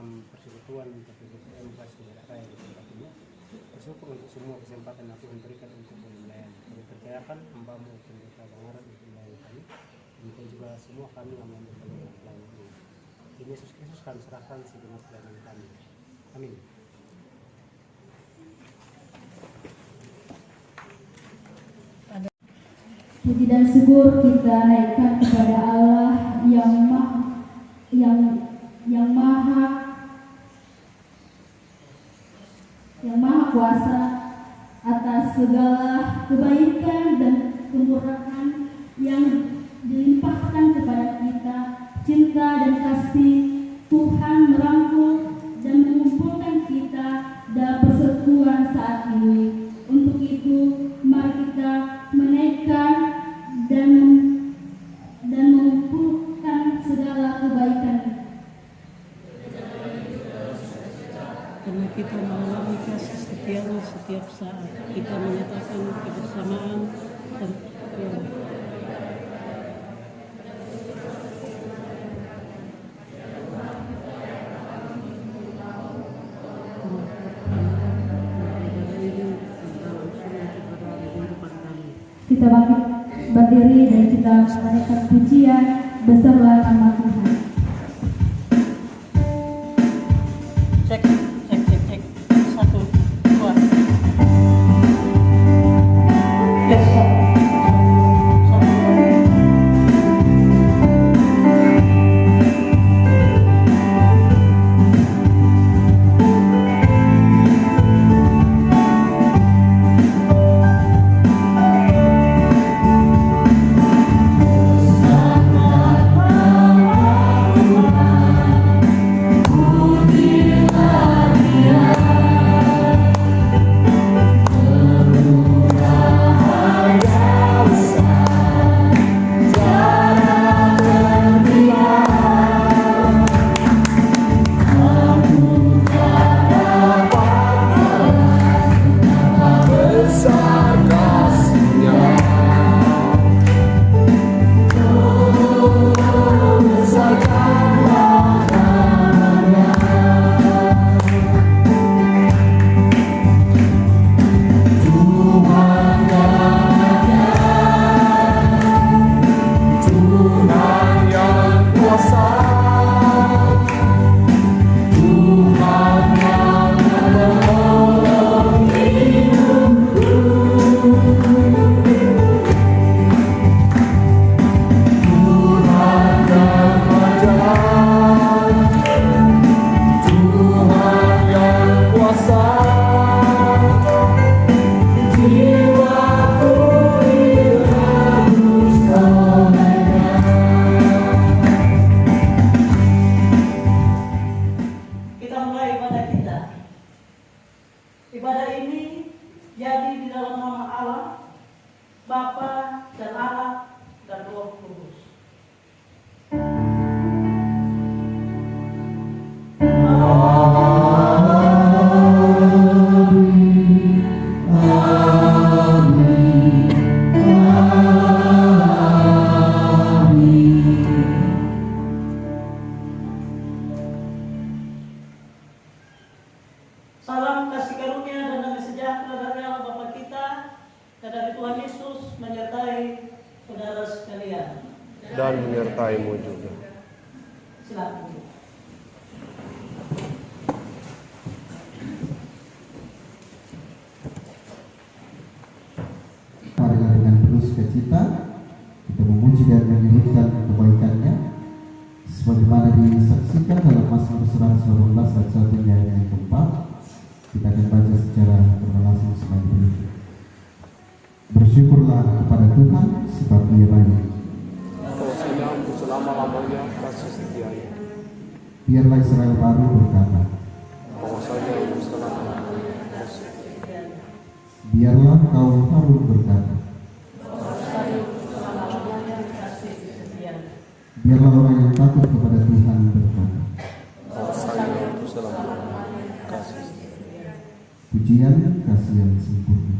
dalam persekutuan pasti raya di tempat ini. Bersyukur untuk semua kesempatan yang Tuhan berikan untuk melayani. Kami percayakan hamba-Mu pendeta Bangaran untuk melayani kami. Demikian juga semua kami yang membantu melayani ini. In Yesus Kristus kami serahkan segenap pelayanan kami. Amin. Puji dan syukur kita naikkan kepada Allah yang maha kuasa atas segala kebaikan dan kemurahan yang dilimpahkan kepada kita. Cinta dan kasih Tuhan merangkul dan mengumpulkan kita dalam persekutuan saat ini. Untuk itu, mari kita menaikkan dan mengumpulkan segala kebaikan. Karena kita mengalami kasih setiamu setiap saat, kita menyatakan kebersamaan dan kita bangkit berdiri dan kita menaikkan pujian beserta nama Tuhan. cek 1, 2. Yes. Ibadah ini jadi di dalam nama Allah, Bapa dan Anak dan Roh Kudus. Salam kasih karunia dan damai sejahtera dari Allah Bapa kita dan dari Tuhan Yesus menyertai saudara sekalian. Dan menyertaimu juga. Silakan. Marilah dengan penuh sukacita kita memuji dan menyebutkan kebaikannya sebagaimana disaksikan dalam Mazmur 118 ayat 1 dan ayat keempat. Kita akan baca secara berlangsung sebagai berikut. Bersyukurlah kepada Tuhan sebab Ia baik. Kasih-Nya untuk selama-lamanya, kasih setia-Nya. Biarlah Israel baru berkata, Bahwasanya untuk selama-lamanya, kasih setia-Nya. biarlah kaum Harun berkata, biarlah orang yang takut kepada Tuhan berkata, Bahwasanya untuk selama-lamanya, kasih setia-Nya. pujian kasih yang sempurna.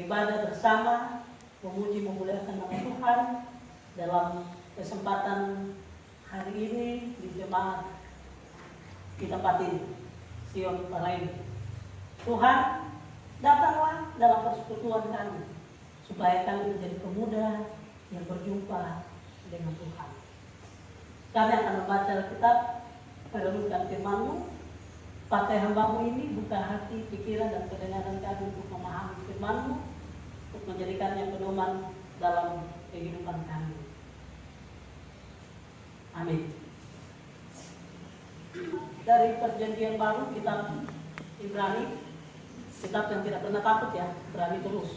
beribadah bersama, memuji memuliakan nama Tuhan dalam kesempatan hari ini di jemaat di tempat ini, Sion Parain. Tuhan, datanglah dalam persekutuan kami, supaya kami menjadi pemuda yang berjumpa dengan Tuhan. Kami akan membaca Alkitab, merenungkan firman-Mu. Pakai hamba-Mu ini, buka hati, pikiran, dan pendengaran kami untuk memahami firman-Mu, untuk menjadikannya pedoman dalam kehidupan kami. Amin. Dari Perjanjian Baru, kitab Ibrani, kitab yang tidak pernah takut ya, berani terus.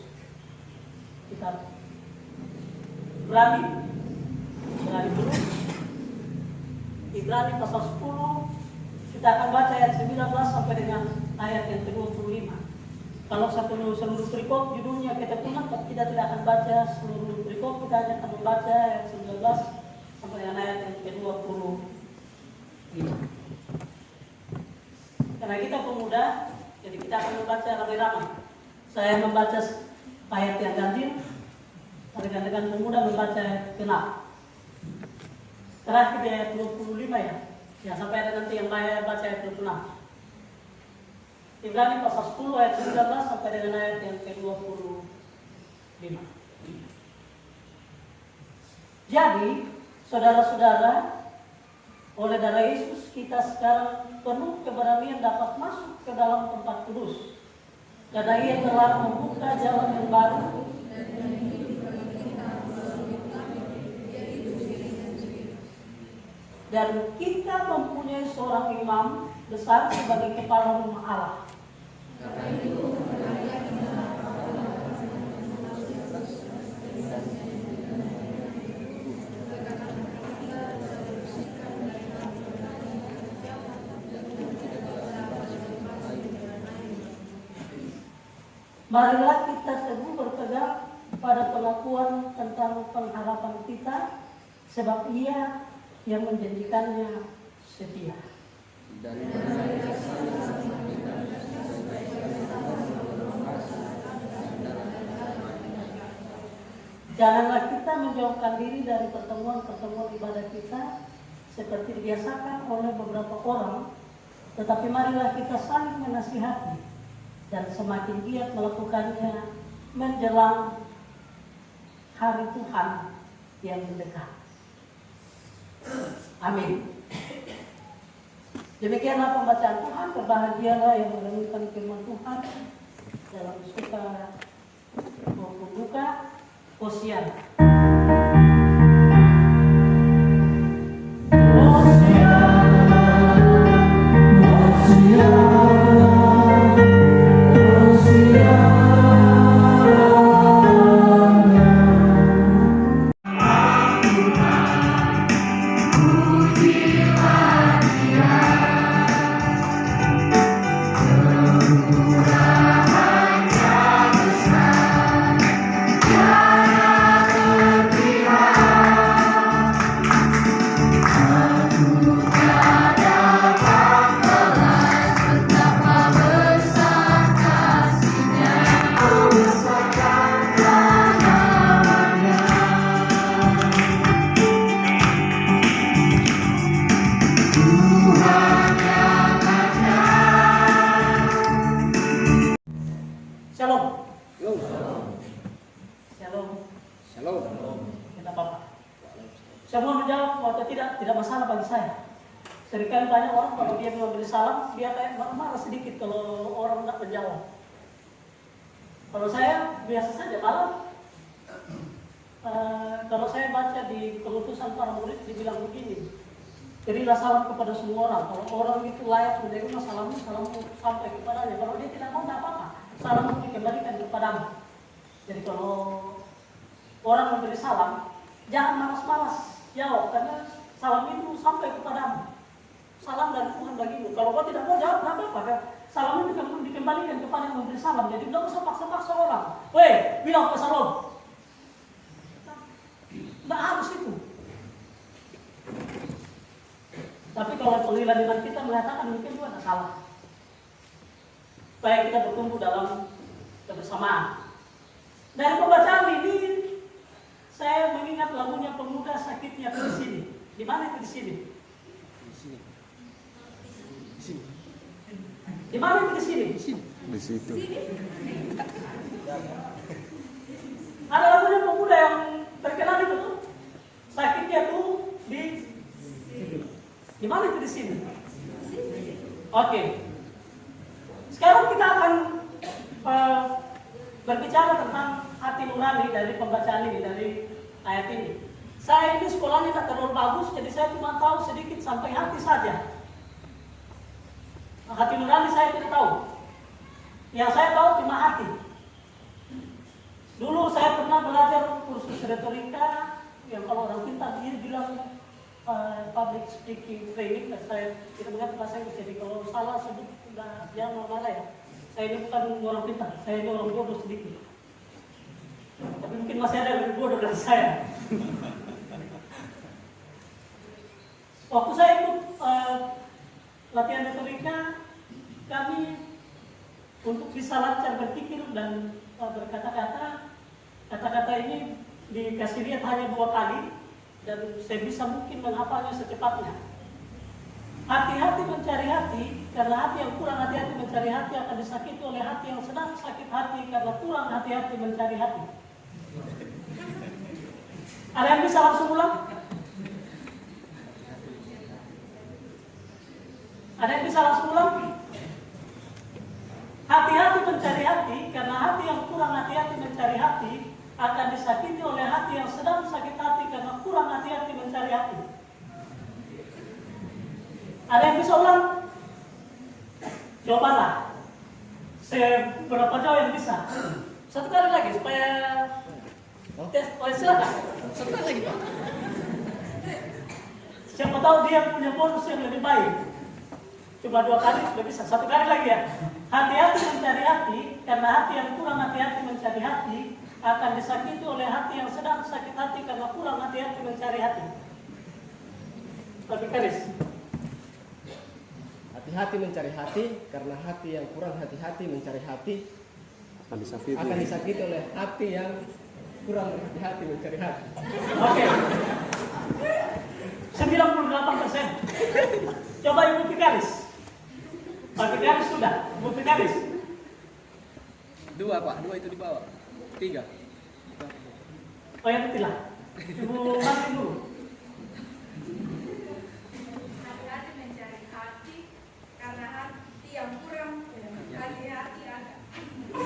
Kitab Ibrani terus. Ibrani pasal 10, kita akan baca ayat 19 sampai dengan ayat yang ke-25. Kalau seluruh perikop judulnya kita punya, kita tidak akan baca seluruh perikop, kita hanya akan membaca ayat 19 sampai dengan ayat yang ke-25. Karena kita pemuda, jadi kita akan membaca ramai-ramai. Saya membaca ayat yang ganjil, rekan-rekan pemuda membaca ayat genap. Terakhir di ayat 25 ya. Ya, sampai ada nanti yang baca ayat 26. Ibrani pasal 10 ayat 19 sampai dengan ayat yang ke-25. Jadi, saudara-saudara, oleh darah Yesus kita sekarang penuh keberanian dapat masuk ke dalam tempat kudus. Karena Ia telah membuka jalan yang baru dan kita mempunyai seorang imam besar sebagai kepala rumah Allah. Marilah kita teguh berpegang pada pengakuan tentang pengharapan kita, sebab Ia yang menjanjikannya setia. Janganlah kita menjauhkan diri dari pertemuan-pertemuan ibadah kita seperti dibiasakan oleh beberapa orang, tetapi marilah kita saling menasihati dan semakin giat melakukannya menjelang hari Tuhan yang mendekat. Amin. Demikianlah pembacaan Tuhan. Berbahagialah yang merenungkan firman Tuhan dalam suka maupun duka. Hosiana. Semua menjawab atau tidak masalah bagi saya. Seringkali banyak orang kalau dia memberi salam, dia kayak marah sedikit kalau orang tidak menjawab. Kalau saya biasa saja malam. Kalau saya baca di Keputusan para murid dibilang begini, berilah salam kepada semua orang. Kalau orang itu layak menerima salammu sampai kepadanya. Kalau dia tidak mau, tidak apa-apa. Salammu dikembalikan kepadamu. Jadi kalau orang memberi salam, jangan malas-malas jawab, karena salam itu sampai kepadamu. Salam dari Tuhan bagimu. Kalau kau tidak mau jawab, tidak apa-apa. Salam itu dikembalikan kepada yang memberi salam. Jadi tidak usah paksa-paksa orang. Weh, bilang salam. Tidak harus itu. Tapi kalau pengadilan iman kita mengatakan mungkin juga tidak salah. Supaya kita bertumbuh dalam kebersamaan. Dari pembacaan ini saya mengingat lagunya Pemuda Sakitnya di sini. Di mana itu di sini? Di mana itu di sini? Di situ. Ada lagunya pemuda yang terkenal itu tuh. Sakitnya tuh di mana itu di sini? Oke. Sekarang kita akan berbicara tentang hati nurani dari pembacaan ini, dari ayat ini. Saya ini sekolahnya tak terlalu bagus, jadi saya cuma tahu sedikit sampai hati saja. Hati nurani saya tidak tahu. Yang saya tahu cuma hati. Dulu saya pernah belajar kursus retorika, yang kalau orang pintar dia bilang public speaking training, dan saya tidak mengerti bahasa Inggris, jadi kalau salah sebut jangan marah ya. Saya ini bukan orang pintar, saya ini orang bodoh sedikit. Tapi mungkin masih ada yang lebih bodoh dari saya. Waktu saya ikut latihan retorika, kami untuk bisa lancar berpikir dan berkata-kata, kata-kata ini dikasih lihat hanya 2 kali dan saya bisa mungkin menghafalnya secepatnya. Hati-hati mencari hati, karena hati yang kurang hati-hati mencari hati akan disakiti oleh hati yang sedang sakit hati karena kurang hati-hati mencari hati. Ada yang bisa langsung ulang? Ada yang bisa langsung ulang? Hati-hati mencari hati, karena hati yang kurang hati-hati mencari hati akan disakiti oleh hati yang sedang sakit hati karena kurang hati-hati mencari hati. Ada yang bisa ulang? Cobalah. Seberapa jauh yang bisa? 1 kali lagi supaya tes. Oh, silakan. 1 kali lagi, Pak. Siapa tahu dia punya bonus yang lebih baik. Cuma 2 kali sudah bisa. 1 kali lagi ya. Hati-hati mencari hati, karena hati yang kurang hati-hati mencari hati akan disakiti oleh hati yang sedang sakit hati karena kurang hati-hati mencari hati. Tapi garis. Hati-hati mencari hati, karena hati yang kurang hati-hati mencari hati Akan disakiti. akan disakiti oleh hati yang kurang hati-hati mencari hati. Oke. 98%. Coba Ibu Pikaris. Pak Pikaris sudah. Ibu Pikaris. 2 Pak, 2 itu di bawah. 3. Oh ya betul lah. Ibu Martin dulu. Hati-hati mencari hati, karena hati yang kurang hati-hati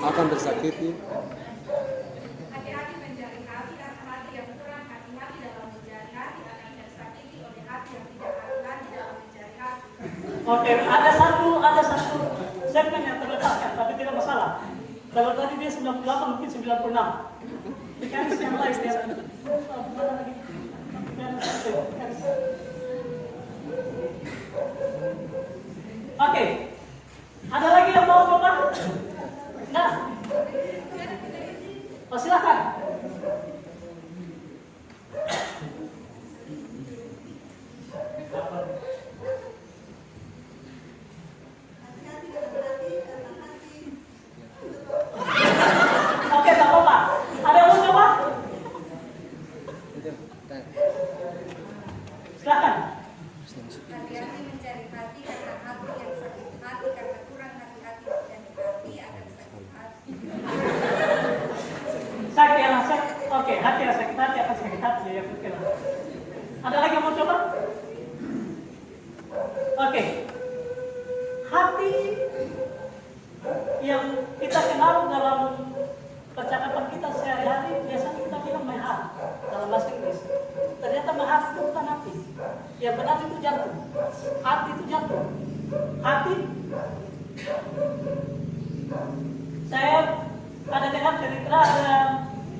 Akan tersakiti. Hati-hati mencari hati, karena hati yang kurang hati-hati dalam mencari hati akan tersakiti oleh hati yang tidak hati-hati dalam mencari hati. Oke, ada satu segmen yang terletakkan, tapi tidak masalah. Kalau tadi dia 98, mungkin 96. Pikaris yang lain dia. Mana lagi? Pikaris. Oke. Ada lagi yang mau coba? Nah. Oh, silakan. Oke, tak apa-apa. Ada yang mau coba? Silakan. Hati-hati mencari hati, karena hati yang sakit hati, karena kurang hati-hati mencari hati akan sakit hati. Oke, hati yang sakit hati akan sakit hati ya, oke lah. Ada lagi yang mau coba? Oke. Hati yang kita kenal dalam percakapan kita sehari-hari biasanya kita bilang my heart dalam bahasa Inggris. Ternyata my heart itu bukan hati. Yang benar itu jantung. Hati itu jantung. Hati. Saya ada dengar cerita ada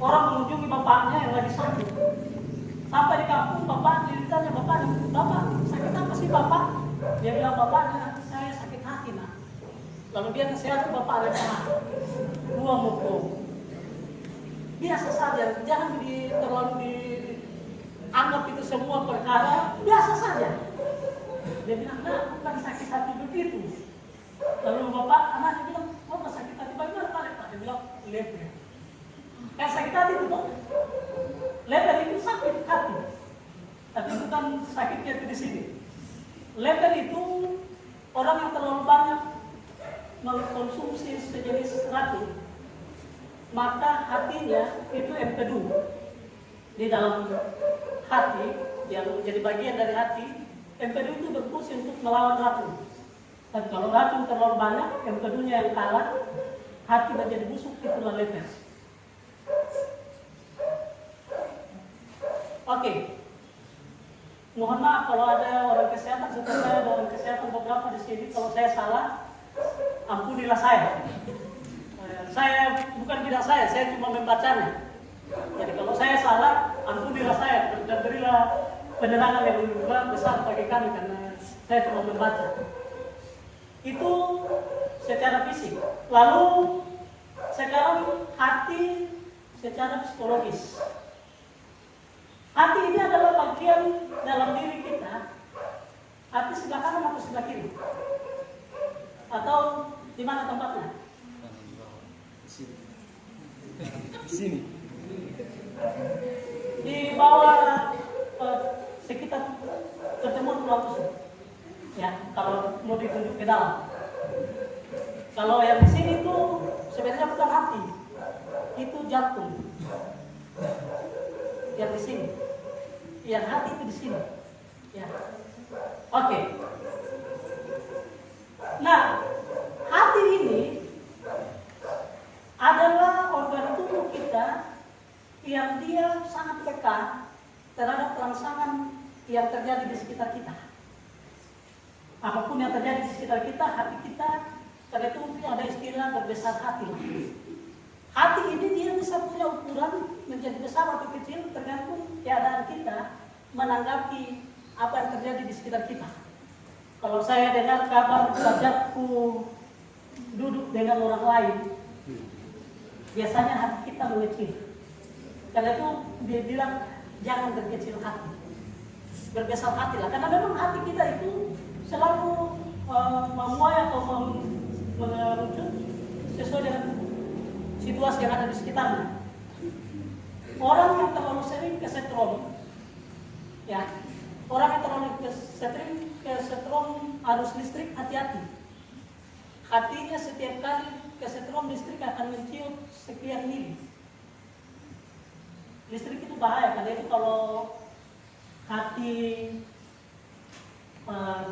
orang mengunjungi bapaknya yang lagi sakit. Sampai di kampung bapak ditanya bapak sakit apa sih bapak? Dia bilang bapaknya saya sakit hati nak. Lalu dia nasihati bapak ada dua mukul. Biasa saja, jangan terlalu dianggap itu semua perkara, biasa saja. Dia bilang, nah bukan sakit hati begitu. Lalu bapak, anaknya bilang, bapak sakit hati bagaimana Pak? Dia bilang, lepre. sakit hati itu toh. Leper itu sakit hati. Tapi bukan sakitnya itu di sini. Leper itu orang yang terlalu banyak mengkonsumsi sejenis racun, maka hatinya itu empedu di dalam hati yang menjadi bagian dari hati. Empedu itu berfungsi untuk melawan racun. Dan kalau racun terlalu banyak, empedunya yang kalah, hati menjadi busuk, itulah leper. Oke. Mohon maaf kalau ada orang kesehatan, seperti saya ada orang kesehatan beberapa di sini. Kalau saya salah, ampunilah saya. Saya bukan tidak saya cuma membacanya. Jadi kalau saya salah, ampunilah saya dan berilah penerangan yang lebih besar bagi kami karena saya cuma membaca. Itu secara fisik. Lalu sekarang hati secara psikologis. Hati ini adalah bagian dalam diri kita. Hati sebelah kanan atau sebelah kiri? Atau di mana tempatnya? Di sini. Di bawah sekitar pertemuan tulang rusuk. Ya, kalau mau ditunjuk ke dalam. Kalau yang di sini tuh sebenarnya bukan hati, itu jantung. Yang di sini, yang hati itu di sini. Ya, oke. Nah, hati ini adalah organ tubuh kita yang dia sangat peka terhadap rangsangan yang terjadi di sekitar kita. Apapun yang terjadi di sekitar kita, hati kita, karena itu ada istilah berbesar hati. Hati ini dia bisa punya ukuran menjadi besar atau kecil tergantung keadaan kita menanggapi apa yang terjadi di sekitar kita. Kalau saya dengar kabar sahabatku duduk dengan orang lain, biasanya hati kita mengecil. Karena itu dia bilang jangan berkecil hati, berbesar hatilah. Karena memang hati kita itu selalu memuai atau merucut sesuai dengan situasi yang ada di sekitarnya. Orang yang terlalu sering kesetrum, ya, orang yang terlalu sering kesetrum arus listrik, hati-hati. Hatinya setiap kali kesetrum listrik akan menciut sekian mili. Listrik itu bahaya, karena itu kalau hati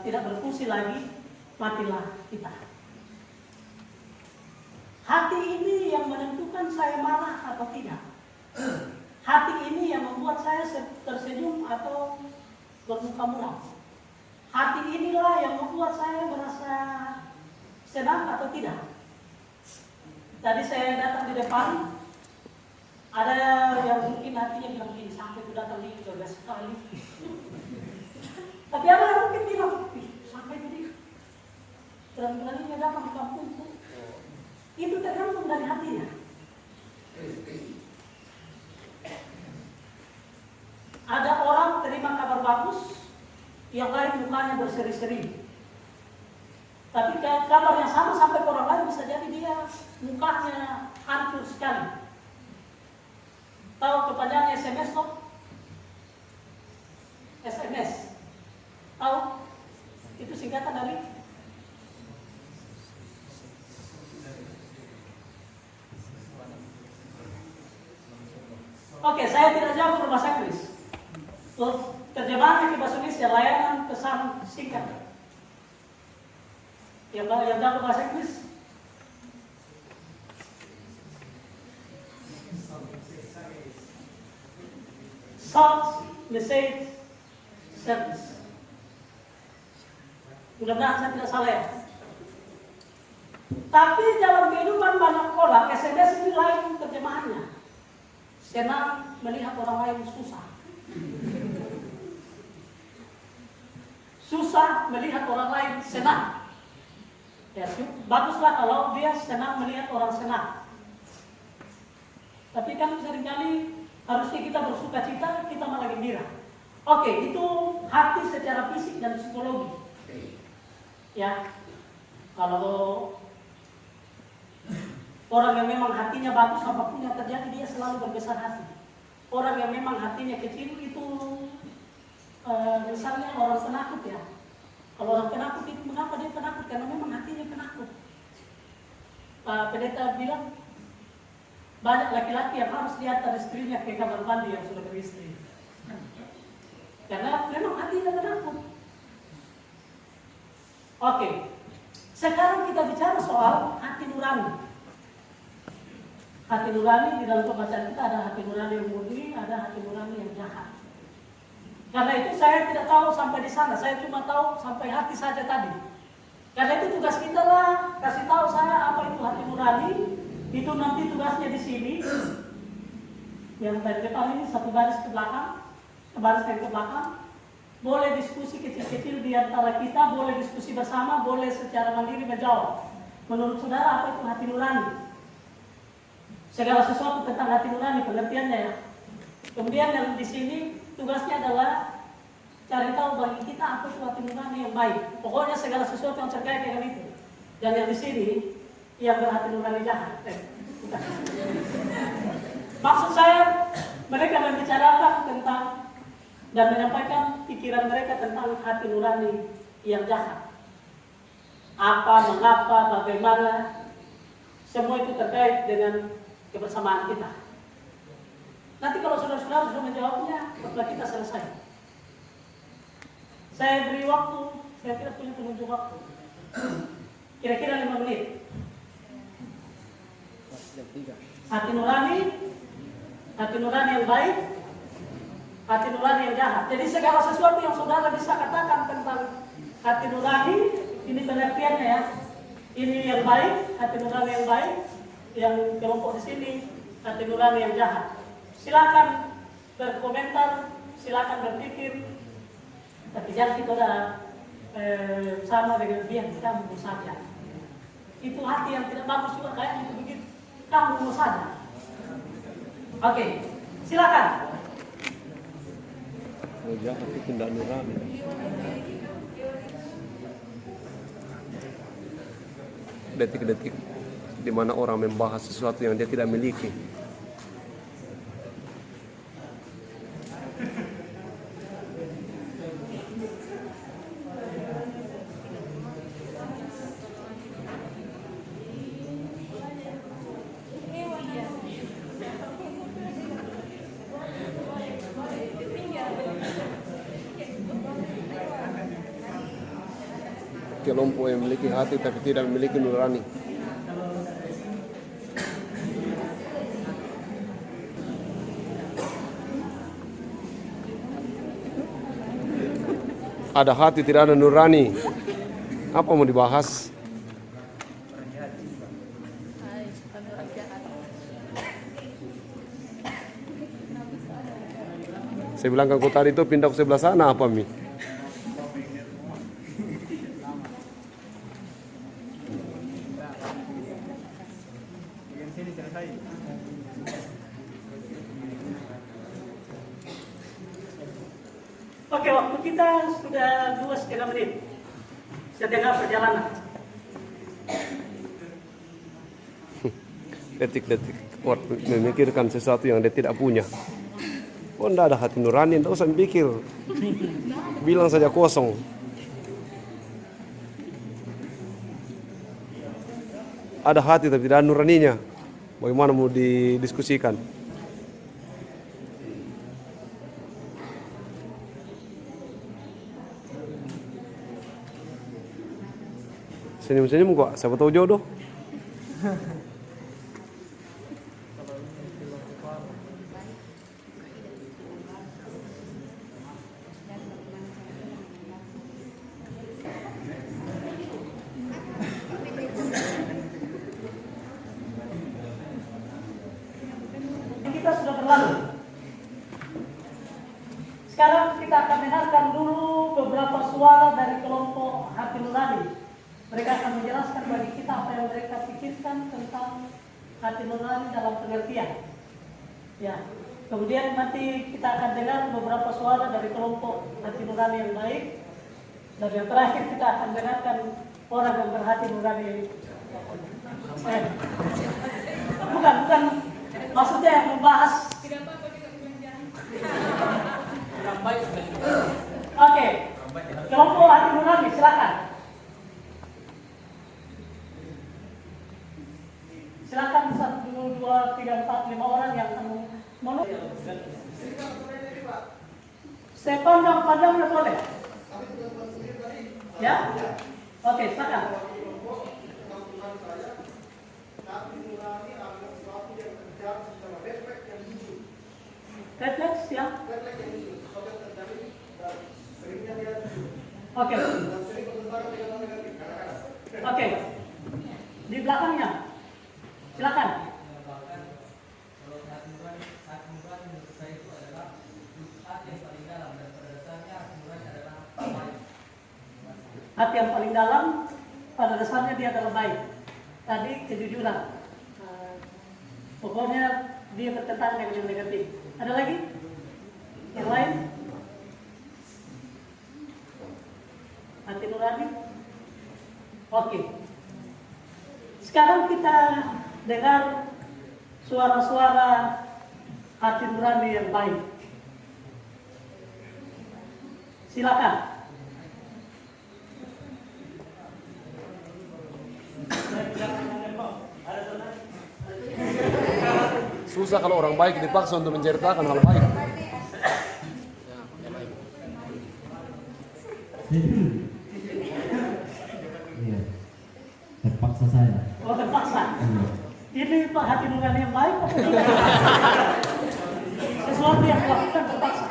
tidak berfungsi lagi, matilah kita. Hati ini yang menentukan saya marah atau tidak. Hati ini yang membuat saya tersenyum atau bermuka muram. Hati inilah yang membuat saya merasa senang atau tidak. Tadi saya datang di depan, ada yang mungkin hatinya bilang gini, sampai aku datang ini juga sekali. Tapi ada yang mungkin bilang, sampai ini berani-beraninya datang di kampungku. Itu tergantung dari hatinya. Ada orang terima kabar bagus, yang lain mukanya berseri-seri. Tapi kabar yang sama sampai ke orang lain bisa jadi dia mukanya hancur sekali. Tahu kepanjangan SMS kok? SMS. Tahu? Itu singkatan dari Oke, saya tidak jawab berbahasa Inggris. Terjemahannya ke bahasa Indonesia, layanan pesan singkat. Yang jawab bahasa Inggris? Short message service. Mudah-mudahan saya tidak salah ya. Tapi dalam kehidupan banyak orang, SMS ini lain terjemahannya. Senang melihat orang lain susah. Susah melihat orang lain senang. Ya, baguslah kalau dia senang melihat orang senang. Tapi kan seringkali harusnya kita bersuka cita, kita malah gembira. Oke, itu hati secara fisik dan psikologi. Ya, kalau Orang yang memang hatinya bagus, apapun yang terjadi dia selalu berbesar hati. Orang yang memang hatinya kecil itu misalnya orang penakut ya. Kalau orang penakut itu mengapa dia penakut? Karena memang hatinya penakut. Pak Pendeta bilang banyak laki-laki yang harus diantar istrinya ke kamar mandi yang sudah beristri. Karena memang hatinya penakut. Oke, sekarang kita bicara soal hati nurani. Hati nurani di dalam pembacaan kita ada hati nurani yang murni, ada hati nurani yang jahat. Karena itu saya tidak tahu sampai di sana, saya cuma tahu sampai hati saja tadi. Karena itu tugas kita lah, kasih tahu saya apa itu hati nurani. Itu nanti tugasnya di sini. Yang dari depan ini satu baris ke belakang, baris yang ke belakang. Boleh diskusi kecil-kecil di antara kita, boleh diskusi bersama, boleh secara mandiri menjawab. Menurut saudara apa itu hati nurani? Segala sesuatu tentang hati nurani pengertiannya ya. Kemudian yang di sini tugasnya adalah cari tahu bagi kita apa itu hati nurani yang baik. Pokoknya segala sesuatu yang terkait dengan itu. Dan yang di sini yang berhati nurani jahat. Maksud saya mereka membicarakan tentang dan menyampaikan pikiran mereka tentang hati nurani yang jahat. Apa, mengapa, bagaimana, semua itu terkait dengan kebersamaan kita. Nanti kalau saudara-saudara sudah menjawabnya, setelah kita selesai. Saya beri waktu, saya tidak punya penunjuk waktu. Kira-kira 5 menit. Hati nurani yang baik, hati nurani yang jahat. Jadi segala sesuatu yang saudara bisa katakan tentang hati nurani, ini pengertiannya ya. Ini yang baik, hati nurani yang baik. Yang kelompok di sini, hati nurani yang jahat. Silakan berkomentar, silakan berpikir. Tapi jangan kita sama dengan dia, kamu saja. Itu hati yang tidak bagus juga kayak itu begitu. Kamu saja. Oke, silakan. Oh, jahat itu tidak nurani. Detik-detik di mana orang membahas sesuatu yang dia tidak miliki. Kelompok yang memiliki hati tapi tidak memiliki nurani. Ada hati tidak ada nurani. Apa mau dibahas? Saya bilang ke kau tadi itu pindah ke sebelah sana apa Mi? Oke, waktu kita sudah 2,5 menit. Setengah perjalanan. Detik-detik memikirkan sesuatu yang dia tidak punya. Oh, tidak ada hati nurani, tidak usah mikir. Bilang saja kosong. Ada hati tapi tidak ada nuraninya. Bagaimana mau didiskusikan? Senyum-senyum kok, siapa tahu jodoh. Kita sudah berlalu. Sekarang kita akan dengarkan dulu beberapa suara dari kelompok hati nurani. Mereka akan menjelaskan bagi kita apa yang mereka pikirkan tentang hati nurani dalam pengertian. Ya. Kemudian nanti kita akan dengar beberapa suara dari kelompok hati nurani yang baik. Dan yang terakhir kita akan dengarkan orang yang berhati nurani yang bukan. Maksudnya yang membahas. Oke. Kelompok hati nurani, silakan. Silakan 1, 2, 3, 4, 5 orang yang mau. Saya pandang boleh. Ya? Oke, silakan. Refleks ya. Oke. Oke. Di belakangnya. Silakan. Hati yang paling dalam pada dasarnya dia adalah baik. Tadi kejujuran. Pokoknya dia bertentangan dengan yang negatif. Ada lagi? Yang lain? Hati nurani? Oke. Sekarang kita dengar suara-suara hati nurani yang baik. Silakan. Susah kalau orang baik dipaksa untuk menceritakan hal baik. Iya, terpaksa saya. Oh, terpaksa. Ini Pak hati nurani yang baik atau tidak? Sesuatu yang dilakukan terpaksa.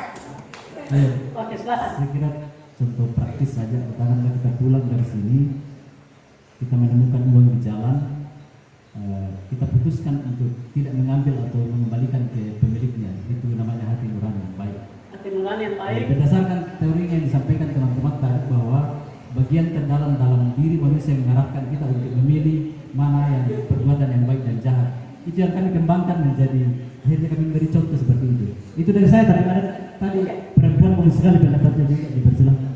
Oke, silakan. Saya kira contoh praktis saja. Karena kita pulang dari sini, kita menemukan uang di jalan, kita putuskan untuk tidak mengambil atau mengembalikan ke pemiliknya. Itu namanya hati nurani yang baik. Hati nurani yang baik. Berdasarkan teori yang disampaikan teman-teman tadi, bahwa bagian terdalam dalam diri manusia mengarahkan kita untuk memilih mana yang perbuatan yang baik dan jahat. Itu yang kami kembangkan menjadi, akhirnya kami memberi contoh seperti itu. Itu dari saya, tapi ada tadi perempuan bagus sekali pendapatnya juga, dipersilakan.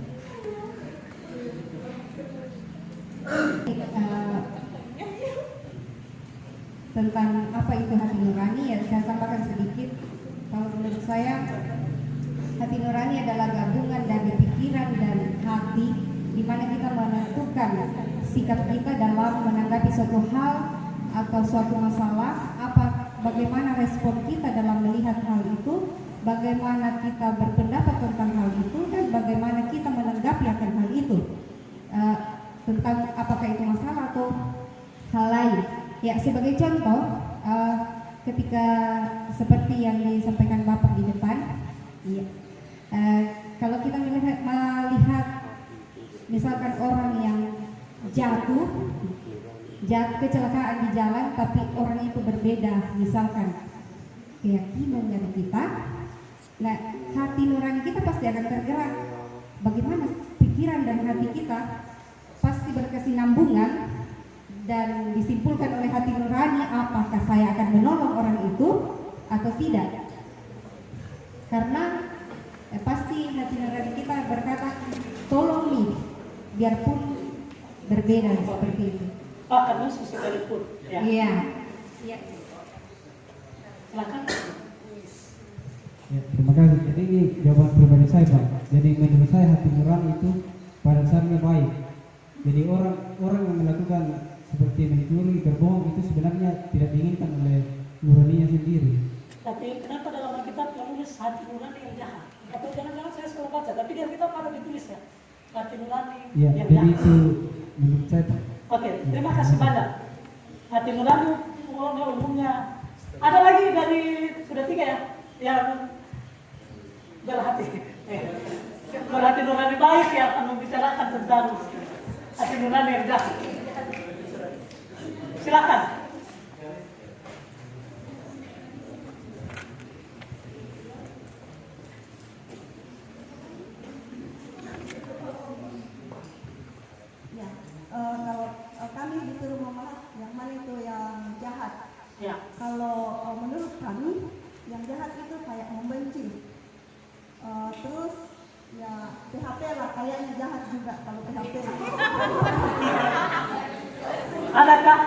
Tentang apa itu hati nurani, ya saya sampaikan sedikit. Kalau menurut saya, hati nurani adalah gabungan dari pikiran dan hati, di mana kita menentukan sikap kita dalam menanggapi suatu hal atau suatu masalah, bagaimana respon kita dalam melihat hal itu, bagaimana kita berpendapat tentang hal itu, dan bagaimana kita menanggapi akan hal itu, tentang apakah itu masalah atau hal lain. Ya, sebagai contoh, ketika seperti yang disampaikan Bapak di depan, ya, kalau kita melihat misalkan orang yang jatuh kecelakaan di jalan, tapi orang itu berbeda, misalkan keyakinan dari kita, nah hati nurani kita pasti akan tergerak. Bagaimana pikiran dan hati kita pasti berkesinambungan, dan disimpulkan oleh hati nurani apakah saya akan menolong orang itu atau tidak. Karena pasti hati nurani kita berkata tolong nih, biarpun berbeda seperti itu. Karena sekalipun. Ya. Iya. Iya. Silakan. Ya, terima kasih. Jadi ini jawaban pribadi saya, Pak. Jadi menurut saya hati nurani itu pada dasarnya baik. Jadi orang yang melakukan seperti mencuri, berbohong, itu sebenarnya tidak diinginkan oleh nuraninya sendiri. Tapi kenapa dalam Alkitab menulis hati nurani yang jahat? Atau jangan-jangan saya salah baca, tapi di Alkitab ada ditulis ya, hati nurani Ya, yang jadi jahat. itu menurut saya, Pak. Oke, terima kasih banyak. Hati nurani umumnya. Ada lagi dari sudah 3 ya, yang berhati nurani baik yang akan membicarakan tentang hati nurani yang jahat. Silakan. Ya, kalau kami disuruh membahas yang mana itu yang jahat. Ya. Kalau menurut kami yang jahat itu kayak membenci. Terus ya PHP lah kayaknya jahat juga kalau PHP. Adakah?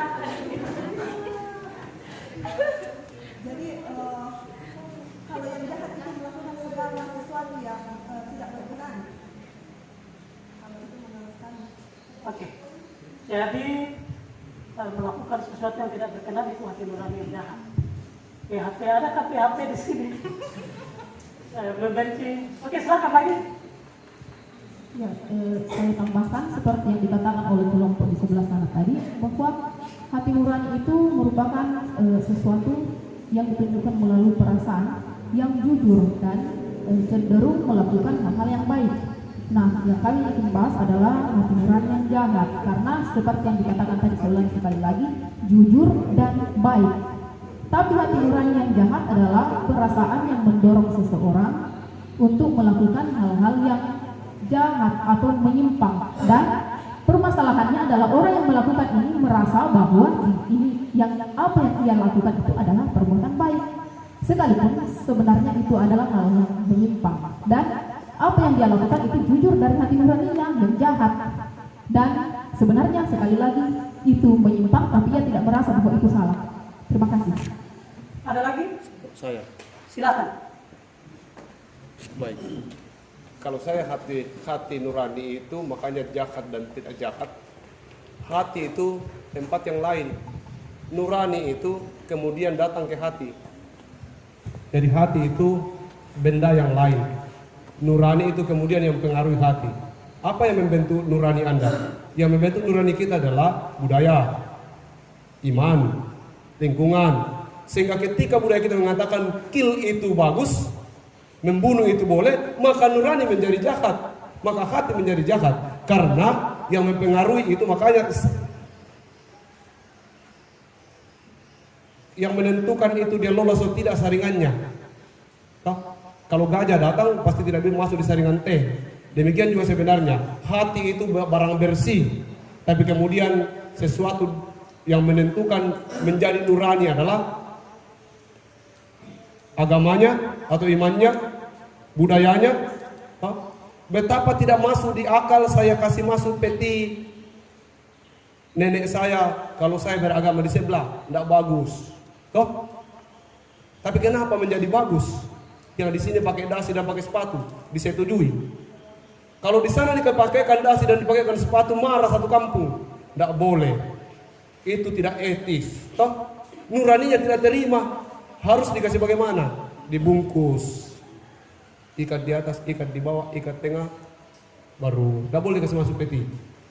sesuatu yang tidak berkenan. Kalau itu menurut kami. Oke. Jadi melakukan sesuatu yang tidak berkenan itu hati nurani yang jahat. PHP, adakah PHP di sini? Membenci. Oke, silakan lagi. Ya, saya tambahkan seperti yang dikatakan oleh kelompok di sebelah sana tadi, bahwa hati nurani itu merupakan sesuatu yang ditunjukkan melalui perasaan yang jujur dan cenderung melakukan hal-hal yang baik. Nah, yang kami ingin bahas adalah hati nurani yang jahat, karena seperti yang dikatakan tadi, saya ulangi sekali lagi, jujur dan baik. Tapi hati nurani yang jahat adalah perasaan yang mendorong seseorang untuk melakukan hal-hal yang jahat atau menyimpang, dan permasalahannya adalah orang yang melakukan ini merasa bahwa ini yang apa yang ia lakukan itu adalah perbuatan baik, sekalipun sebenarnya itu adalah hal yang menyimpang, dan apa yang dia lakukan itu jujur dari hati nuraninya yang jahat, dan sebenarnya sekali lagi itu menyimpang tapi ia tidak merasa bahwa itu salah. Terima kasih. Ada lagi? Saya. Silakan. Baik. Kalau saya hati nurani itu makanya jahat dan tidak jahat. Hati itu tempat yang lain. Nurani itu kemudian datang ke hati. Jadi hati itu benda yang lain. Nurani itu kemudian yang mempengaruhi hati. Apa yang membentuk nurani Anda? Yang membentuk nurani kita adalah budaya, iman, lingkungan. Sehingga ketika budaya kita mengatakan kill itu bagus, membunuh itu boleh, maka nurani menjadi jahat, maka hati menjadi jahat. Karena yang mempengaruhi itu, makanya yang menentukan itu dia lolos atau tidak saringannya. Kalau gajah datang pasti tidak bisa masuk di saringan teh. Demikian juga sebenarnya hati itu barang bersih, tapi kemudian sesuatu yang menentukan menjadi nurani adalah agamanya atau imannya, budayanya. Betapa tidak masuk di akal saya kasih masuk peti nenek saya kalau saya beragama di sebelah, tidak bagus. Toh? Tapi kenapa menjadi bagus? Yang di sini pakai dasi dan pakai sepatu disetujui. Kalau di sana dipakaikan dasi dan dipakaikan sepatu, marah satu kampung. Tidak boleh. Itu tidak etis. Toh? Nuraninya tidak terima. Harus dikasih bagaimana? Dibungkus. Ikat di atas, ikat di bawah, ikat tengah, baru tidak boleh kasih masuk peti.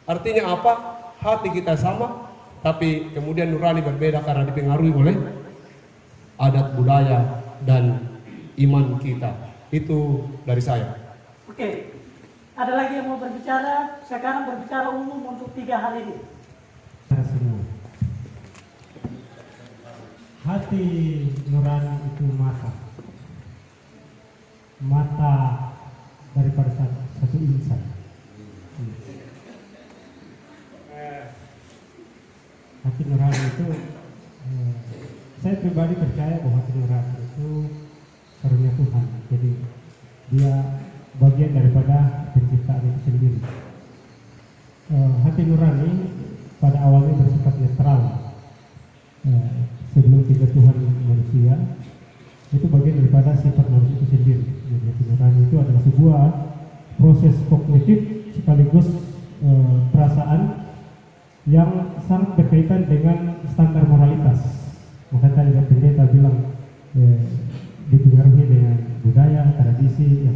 Artinya apa? Hati kita sama, tapi kemudian nurani berbeda karena dipengaruhi oleh adat budaya dan iman kita. Itu dari saya. Oke, ada lagi yang mau berbicara? Sekarang berbicara umum untuk 3 hal ini. Hati nurani itu mata daripada satu insan. Hati nurani itu, saya pribadi percaya bahwa hati nurani itu karunia Tuhan. Jadi dia bagian daripada penciptaan itu sendiri. Hati nurani pada awalnya bersifat netral. Sebelum Tuhan manusia, itu bagian daripada sifat manusia itu sendiri. Jadi hati nurani itu adalah sebuah proses kognitif sekaligus perasaan yang sangat berkaitan dengan standar moralitas. Maka tadi pendeta bilang dipengaruhi dengan budaya, tradisi, ya.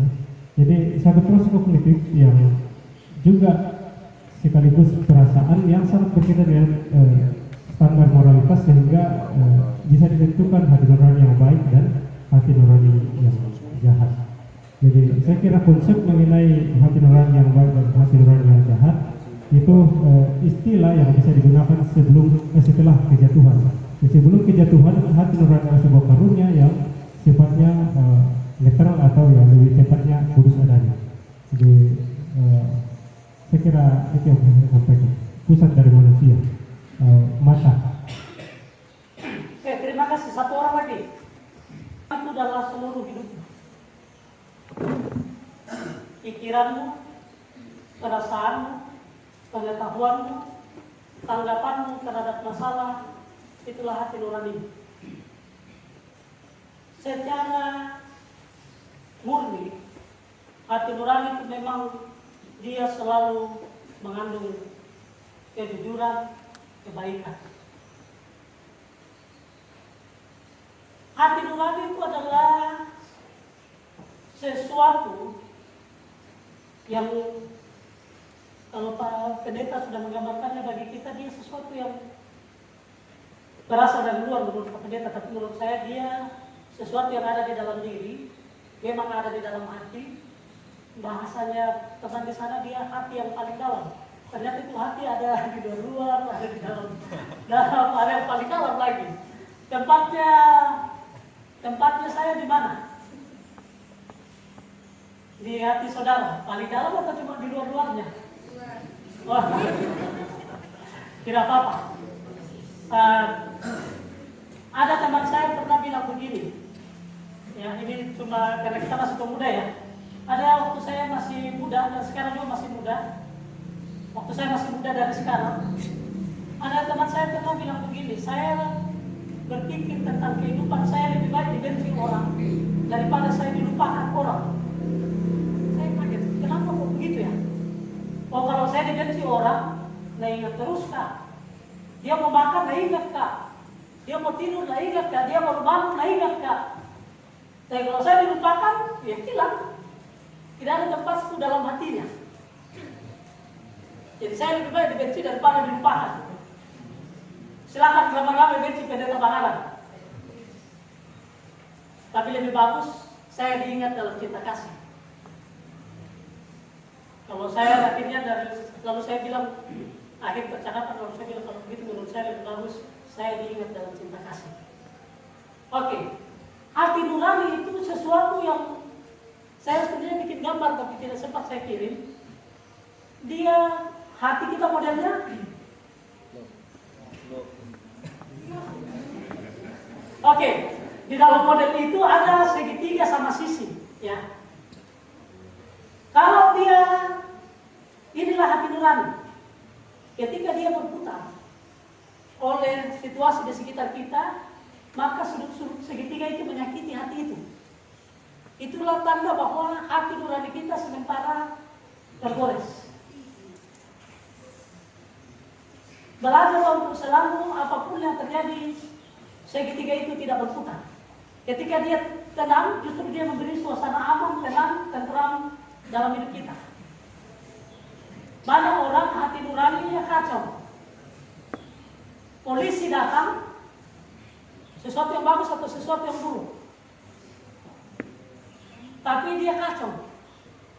Jadi satu proses kognitif yang juga sekaligus perasaan yang sangat berkaitan dengan standar moralitas, sehingga bisa ditentukan hati nurani yang baik dan hati nurani yang jahat. Jadi saya kira konsep mengenai hati nurani yang baik dan hati nurani yang jahat itu istilah yang bisa digunakan setelah kejatuhan. Sebelum kejatuhan, hati nurani adalah sebuah karunia yang sifatnya netral atau yang lebih tepatnya kudus adanya. Jadi saya kira itu yang saya sampaikan. Pusat dari manusia, mata. Oke, terima kasih. Satu orang lagi. Itu adalah seluruh hidupmu. Pikiranmu, perasaanmu, pengetahuanmu, tanggapanmu terhadap masalah, itulah hati nurani. Secara murni, hati nurani itu memang dia selalu mengandung kejujuran, kebaikan. Hati nurani itu adalah sesuatu yang kalau Pak Pendeta sudah menggambarkannya bagi kita, dia sesuatu yang berasal dari luar menurut Pak Pendeta, tapi menurut saya dia sesuatu yang ada di dalam diri, memang ada di dalam hati. Bahasanya teman di sana, dia hati yang paling dalam. Ternyata itu hati ada di luar, ada di dalam area yang paling dalam lagi. Tempatnya saya di mana? Di hati saudara, paling dalam atau cuma di luar-luarnya? Wah, tidak apa-apa. Ada teman saya pernah bilang begini, ya ini cuma karena kita masih pemuda ya. Ada waktu saya masih muda dan sekarang juga masih muda. Waktu saya masih muda dari sekarang, ada teman saya pernah bilang begini, saya berpikir tentang kehidupan saya lebih baik dibenci orang daripada saya dilupakan orang. Saya kaget, kenapa kok begitu ya? Oh, kalau saya dibenci orang, nah ingat terus kak. Dia mau makan, nah ingat kak. Dia mau tidur, nah ingat kak. Dia mau bangun, nah ingat kak. Tapi kalau saya dilupakan, ya hilang. Tidak ada tempat itu dalam hatinya. Jadi saya lebih baik dibenci daripada dilupakan. Silakan ramai-ramai benci Pendeta Bangalan. Tapi lebih bagus saya diingat dalam cinta kasih. Kalau saya akhirnya lalu saya bilang akhir percakapan, kalau saya bilang kalau begitu menurut saya lebih bagus saya diingat dalam cinta kasih. Oke, hati nurani itu sesuatu yang saya sebenarnya bikin gambar tapi tidak sempat saya kirim. Dia hati kita modelnya. Oke, di dalam model itu ada segitiga sama sisi, ya. Kalau dia, inilah hati nurani. Ketika dia berputar oleh situasi di sekitar kita, maka sudut-sudut segitiga itu menyakiti hati itu. Itulah tanda bahwa hati nurani kita sementara tergores. Belajar untuk selalu apapun yang terjadi, segitiga itu tidak berputar. Ketika dia tenang, justru dia memberi suasana aman, tenang, tentram dalam hidup kita. Banyak orang hati nuraninya kacau. Polisi datang, sesuatu yang bagus atau sesuatu yang buruk. Tapi dia kacau.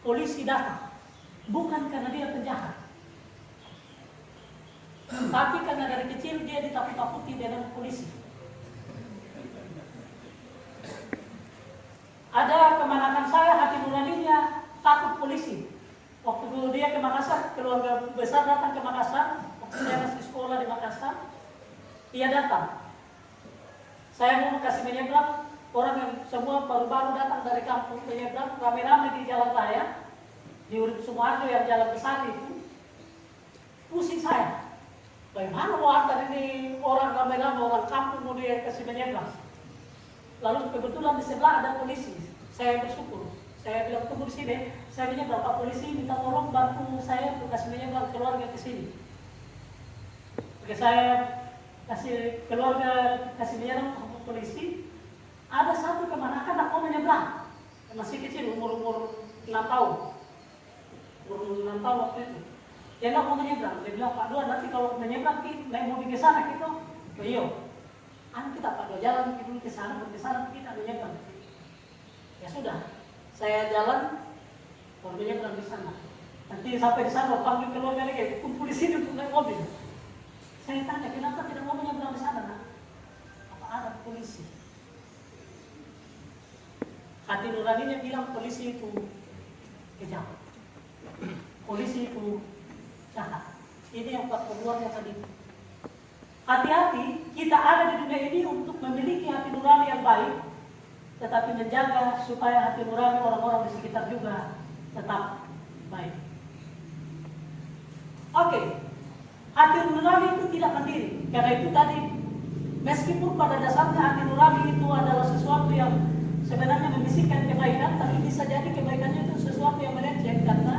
Polisi datang, bukan karena dia penjahat. Tapi karena dari kecil dia ditakut-takuti dengan polisi. Ada kemanakan saya hati nuraninya takut polisi. Waktu dulu dia ke Makassar, keluarga besar datang ke Makassar, waktu saya masih sekolah di Makassar, dia datang. Saya mau kasih menyeberang, orang yang semua baru-baru datang dari kampung menyeberang, rame-rame di jalan raya, di Urip Sumarjo yang jalan besar itu, pusing saya. Bagaimana mau antar ini orang rame-rame, orang kampung mau dia kasih menyeberang. Lalu kebetulan di sebelah ada polisi, saya bersyukur. Saya bilang tunggu di sini, saya punya berapa polisi minta tolong bantu saya untuk kasih menyeberang keluarga ke sini. Oke, saya kasih keluarga kasih menyeberang ke polisi. Ada satu kemanakan nak mau menyeberang, masih kecil umur 6 tahun, umur 6 tahun waktu itu. Dia nggak mau menyeberang. Dia bilang Pak Dua nanti kalau menyeberang naik mobil ke sana gitu, iyo. Kita Pak Dua jalan dulu ke sana kita menyeberang. Ya sudah. Saya jalan, mobilnya berada di sana. Nanti sampai di sana, panggil keluarga lagi, kumpul di sini untuk naik mobil. Saya tanya, kenapa tidak mau menyeberang di sana? Nak? Apa ada polisi? Hati nuraninya bilang polisi itu kejam. Polisi itu jahat. Ini yang Pak Keluarnya tadi. Hati-hati, kita ada di dunia ini untuk memiliki hati nurani yang baik, tetapi menjaga supaya hati nurani orang-orang di sekitar juga tetap baik. Oke, hati nurani itu tidak mandiri. Karena itu tadi, meskipun pada dasarnya hati nurani itu adalah sesuatu yang sebenarnya membisikkan kebaikan, tapi bisa jadi kebaikannya itu sesuatu yang melenceng karena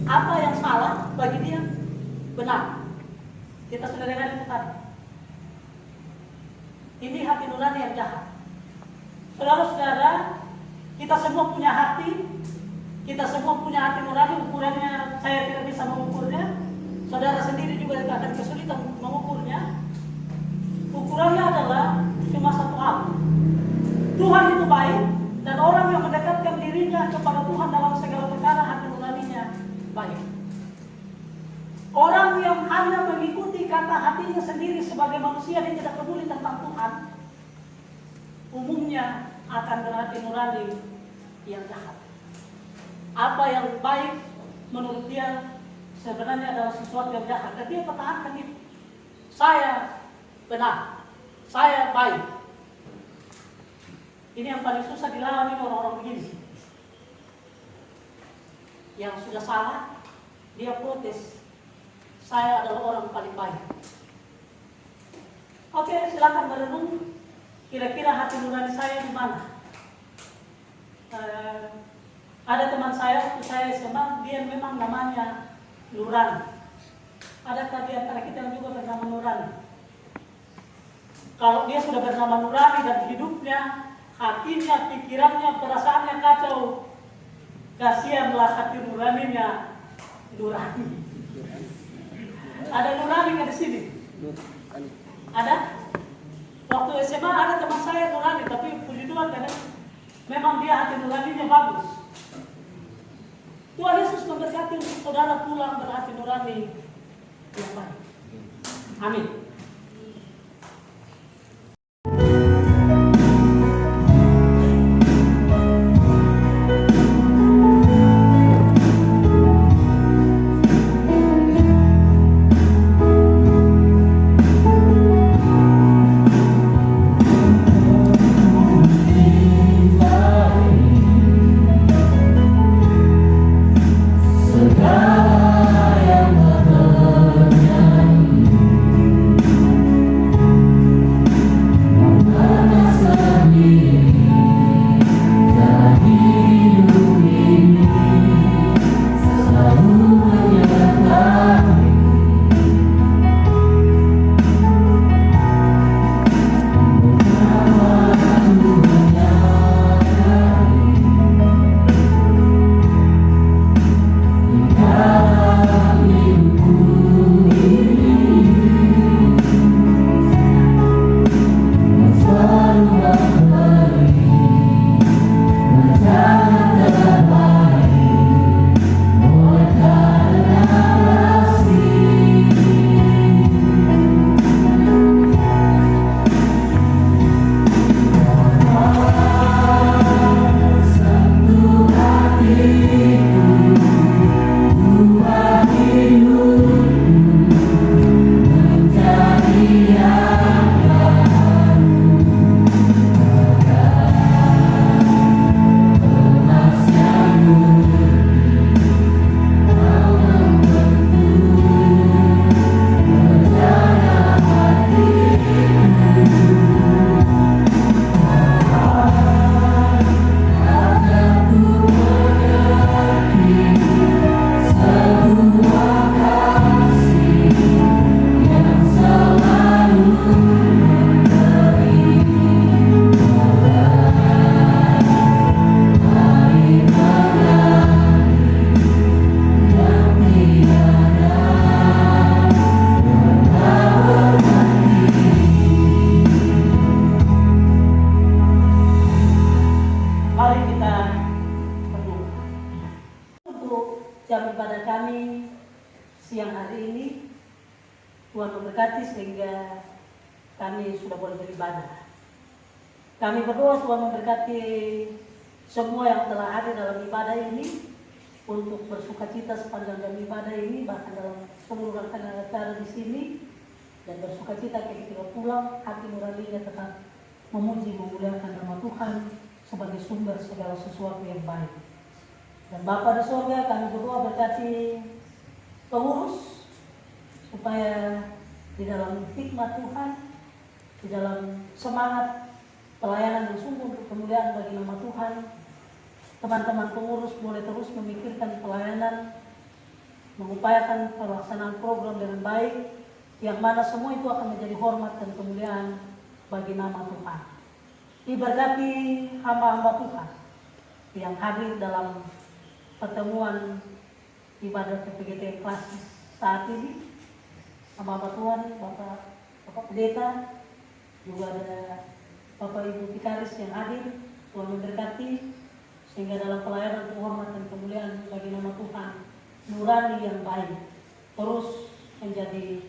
apa yang salah bagi dia benar. Kita sudah dengar itu tadi. Ini hati nurani yang jahat. Saudara-saudara, kita semua punya hati, kita semua punya hati nurani. Ukurannya saya tidak bisa mengukurnya, saudara sendiri juga akan kesulitan mengukurnya. Ukurannya adalah cuma satu hal: Tuhan itu baik, dan orang yang mendekatkan dirinya kepada Tuhan dalam segala perkara hati nuraninya baik. Orang yang hanya mengikuti kata hatinya sendiri sebagai manusia dan tidak peduli tentang Tuhan, umumnya akan berhati nurani yang jahat. Apa yang baik menurut dia sebenarnya adalah sesuatu yang jahat, dan dia pertahankan itu. Saya benar, saya baik. Ini yang paling susah dilawan orang-orang begini. Yang sudah salah, dia protes. Saya adalah orang paling baik. Oke, silakan merenung. Kira-kira hati nurani saya di mana? Ada teman saya, waktu saya SMA, dia memang namanya Nurani. Adakah di antara kita yang juga bernama Nurani? Kalau dia sudah bernama Nurani dan hidupnya, hatinya, pikirannya, perasaannya kacau, kasihanlah hati nuraninya Nurani. Ada Nurani nggak di sini? Ada? Waktu SMA ada teman saya Nurani, tapi puji Tuhan karena memang dia hati nuraninya bagus. Tuhan Yesus memberkati untuk saudara pulang berhati nurani yang baik. Amin. Tuhan memberkati sehingga kami sudah boleh beribadah. Kami berdoa Tuhan memberkati semua yang telah hadir dalam ibadah ini untuk bersukacita sepanjang jam ibadah ini, bahkan dalam seluruh rangkaian acara di sini, dan bersukacita ketika pulang hati nuraninya tetap memuji memuliakan nama Tuhan sebagai sumber segala sesuatu yang baik. Dan Bapa di surga, kami berdoa berkati pengurus supaya di dalam hikmat Tuhan, di dalam semangat pelayanan yang sungguh untuk kemuliaan bagi nama Tuhan, teman-teman pengurus boleh terus memikirkan pelayanan, mengupayakan pelaksanaan program dengan baik, yang mana semua itu akan menjadi hormat dan kemuliaan bagi nama Tuhan. Diberkati hamba-hamba Tuhan yang hadir dalam pertemuan ibadah PPGT Klasis saat ini. Hamba-hamba Tuhan, Bapak Pendeta, juga ada Bapak Ibu Vikaris yang hadir. Tuhan memberkati sehingga dalam pelayanan penghormatan kemuliaan bagi nama Tuhan nurani yang baik terus menjadi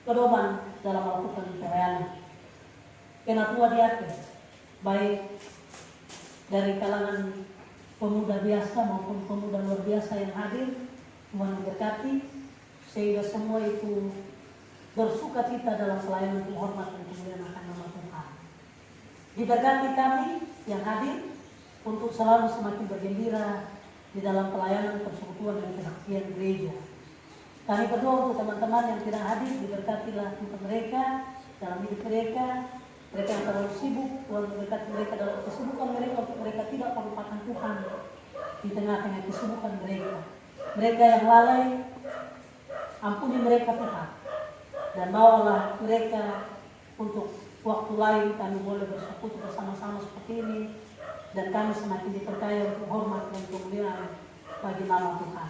pedoman dalam melakukan pelayanan. Kena tua di atas, baik dari kalangan pemuda biasa maupun pemuda luar biasa yang hadir, Tuhan memberkati sehingga semua itu bersuka cita dalam pelayanan penghormatan kemuliaan akan nama Tuhan. Diberkati kami yang hadir untuk selalu semakin bergembira di dalam pelayanan persekutuan dan kesaksian gereja. Kami berdoa untuk teman-teman yang tidak hadir, diberkatilah Tuhan mereka dalam hidup mereka yang terlalu sibuk. Tuhan memberkati mereka dalam kesibukan mereka untuk mereka tidak melupakan Tuhan di tengah-tengah kesibukan mereka. Mereka yang lalai, ampuni mereka Tuhan, dan bawalah mereka untuk waktu lain kami boleh bersekutu bersama-sama seperti ini, dan kami semakin diperkaya untuk hormat dan kemuliaan bagi nama Tuhan.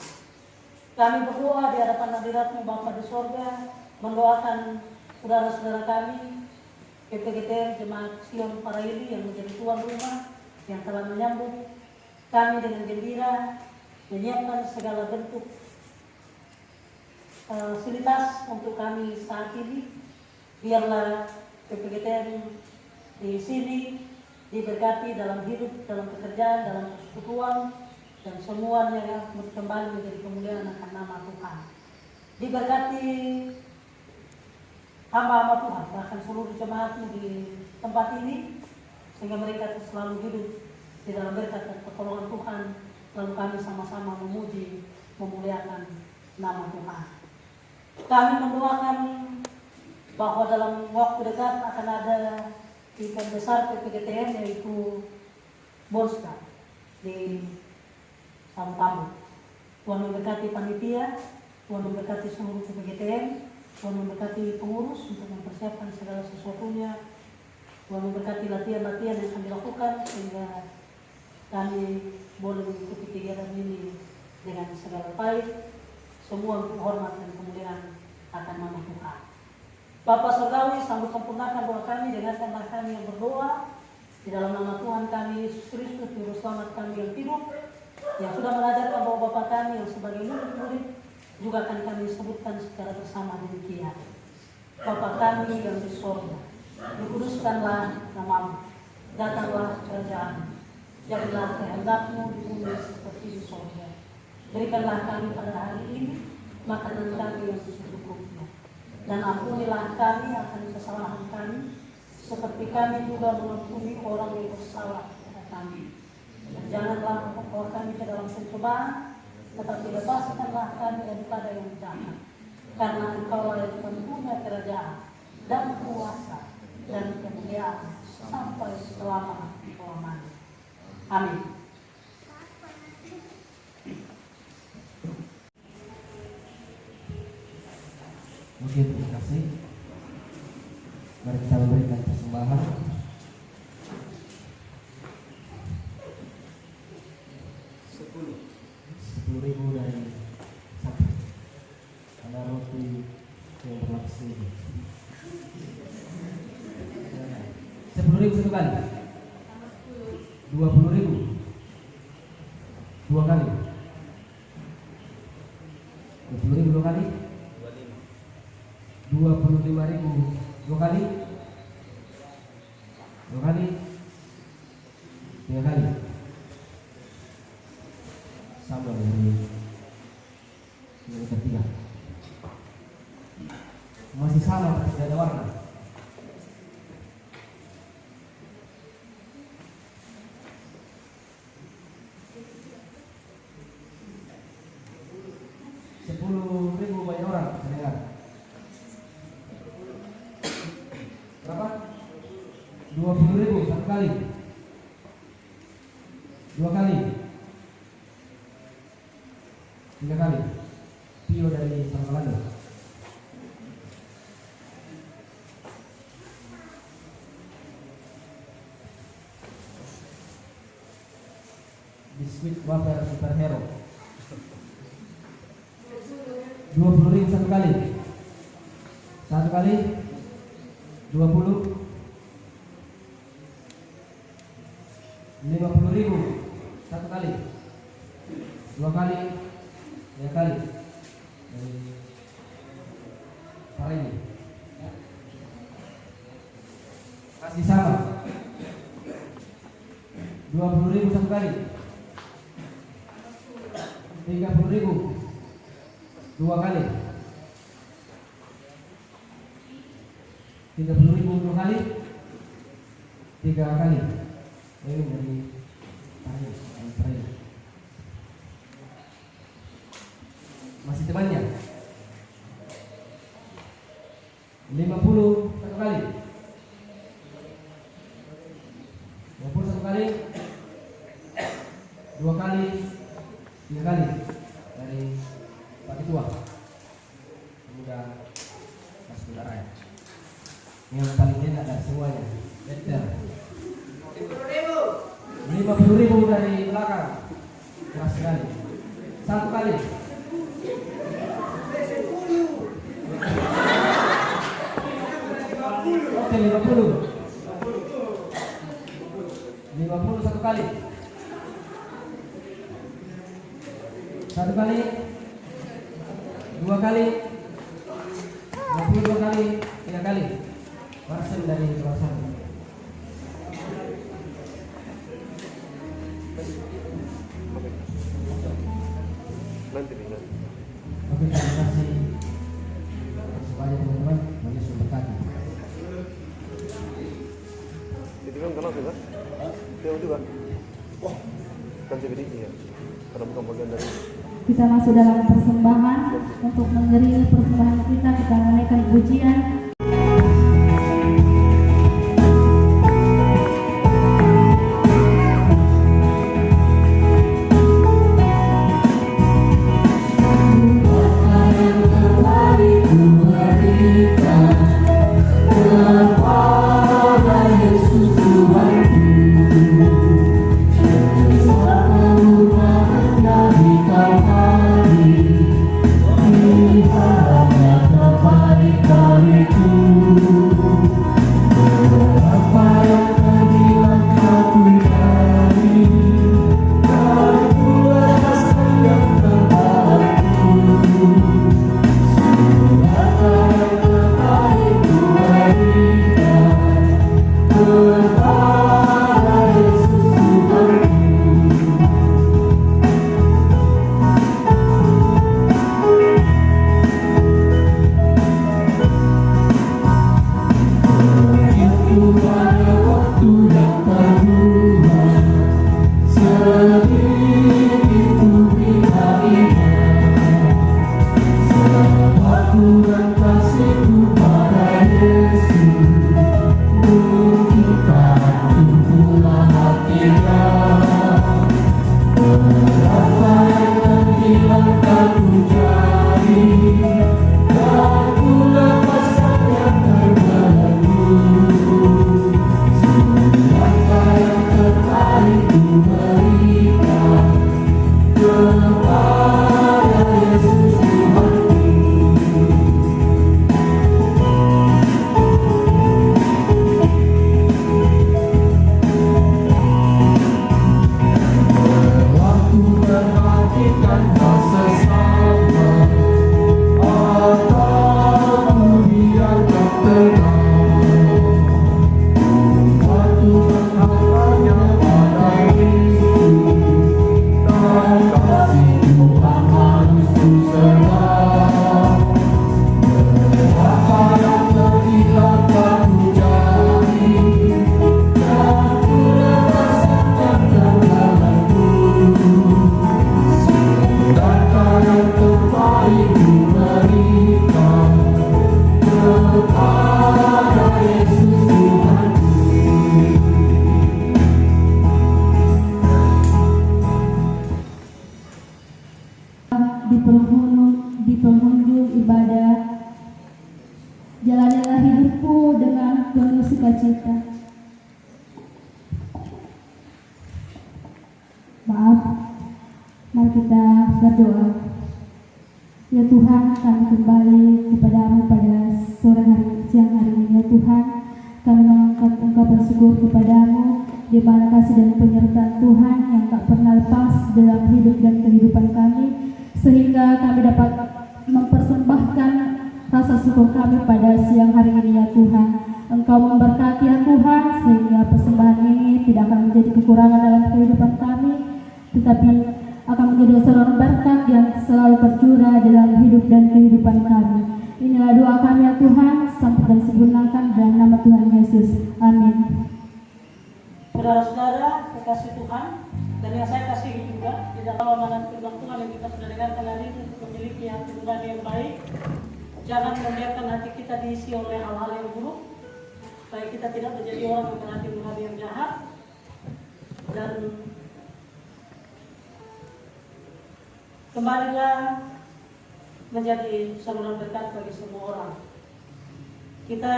Kami berdoa di hadapan hadirat-Mu Bapa di sorga, mendoakan saudara-saudara kami, PPGT Jemaat Sion Paraili yang menjadi tuan rumah, yang telah menyambut kami dengan gembira, menyiapkan segala bentuk fasilitas untuk kami saat ini. Biarlah PPGT di sini diberkati dalam hidup, dalam pekerjaan, dalam persekutuan, dan semuanya kembali menjadi kemuliaan akan nama Tuhan. Diberkati hamba-hamba Tuhan, bahkan seluruh jemaat-Mu di tempat ini, sehingga mereka selalu hidup di dalam berkat dan pertolongan Tuhan, lalu kami sama-sama memuji, memuliakan nama Tuhan. Kami mendoakan bahwa dalam waktu dekat akan ada event besar PPGTM, yaitu Bonska di Tambu. Tuhan memberkati panitia, Tuhan memberkati seluruh PPGTM, Tuhan memberkati pengurus untuk mempersiapkan segala sesuatunya. Tuhan memberkati latihan-latihan yang akan dilakukan sehingga kami boleh mengikuti kegiatan ini dengan segala baik. Semua untuk hormat dan kemuliaan akan nama Tuhan. Bapa Surgawi, sambut sempurnakan doa kami, dengarkanlah kami yang berdoa di dalam nama Tuhan kami Yesus Kristus, Juru Selamat kami yang hidup, yang sudah mengajarkan bahwa Bapa kami yang sebagai murid-murid juga akan kami sebutkan secara bersama demikian. Bapa kami yang di sorga, dikuduskanlah nama-Mu, datanglah kerajaan-Mu, jadilah kehendak-Mu di bumi seperti di sorga. Berikanlah kami pada hari ini makanan kami yang secukupnya, dan ampunilah kami akan kesalahan kami, seperti kami juga mengampuni orang yang bersalah kepada kami. Dan janganlah membawa kami ke dalam pencobaan, tetapi lepaskanlah kami daripada yang jahat. Karena Engkau yang mempunyai kerajaan dan kuasa dan kemuliaan sampai selama-lamanya. Amin. Mungkin terima kasih. Mari kita memberikan persembahan. 10.000 dari satu. Ada roti yang berlapis ini. 10.000 satu kali. 20.000 dua kali. 20.000 dua kali. 25.000 dua kali. 2 kali. 3 kali. Sama dari yang ketiga. Masih sama tapi tidak ada warna. Banyak orang mendengar. Berapa? 20.000 satu kali. 2 kali, 3 kali. Pio dari Sangkalando. Biskuit wafer superhero. 20.000 1 kali. 1 kali 20. 50.000 1 kali. 2 kali, 3 kali. Dari para ini. Ya. Masih sama. 20.000 1 kali. 30.000 2 kali. 30.000 2 kali. 3 kali. Ini dari terakhir. Masih temannya. 50 1 kali. 50 1 kali. 2 kali. 3 kali. Dari Pak Ketua Pemuda Masuk Udara ya. Yang paling enak dari semuanya. Better. 50.000 dari belakang. Keras sekali. 1 kali. Oke, 50. 50 1 kali. 1 kali. 2 kali. 52 kali. 3 kali. Parcel dari sebelah sana. Nanti. Oke, terima kasih semuanya teman-teman. Banyak sumber tadi. Itu kan kenal juga? Dia juga. Oh, kan jadi iya. Karena bukan bagian dari. Kita masuk dalam persembahan. Untuk mengiringi persembahan kita menaikkan pujian. Hari Maaf, mari kita berdoa. Ya Tuhan, kami kembali kepadamu pada siang hari ini. Ya Tuhan, kami mengangkat ungkapan syukur kepadamu, di mana kasih dan penyertaan Tuhan yang tak pernah lepas dalam hidup dan kehidupan kami, sehingga kami dapat mempersembahkan rasa syukur kami pada siang hari ini. Ya Tuhan, Engkau memberkati ya Tuhan, sehingga persembahan ini tidak akan menjadi kekurangan dalam kehidupan kami, tetapi akan menjadi saluran berkat yang selalu tercurah dalam hidup dan kehidupan kami. Inilah doa kami ya Tuhan, sampai dan sempurnakan dalam nama Tuhan Yesus. Amin. Saudara-saudara, kekasih Tuhan, dan yang saya kasihi juga, di dalam amanat firman Tuhan yang kita sudah dengarkan hari ini, untuk memiliki hati nurani yang baik. Jangan membiarkan hati kita diisi oleh hal-hal yang buruk, supaya kita tidak menjadi orang yang berhati nurani yang jahat, dan kembalilah menjadi saluran berkat bagi semua orang. Kita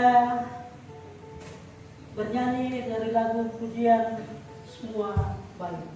bernyanyi dari lagu pujian Semua Baik.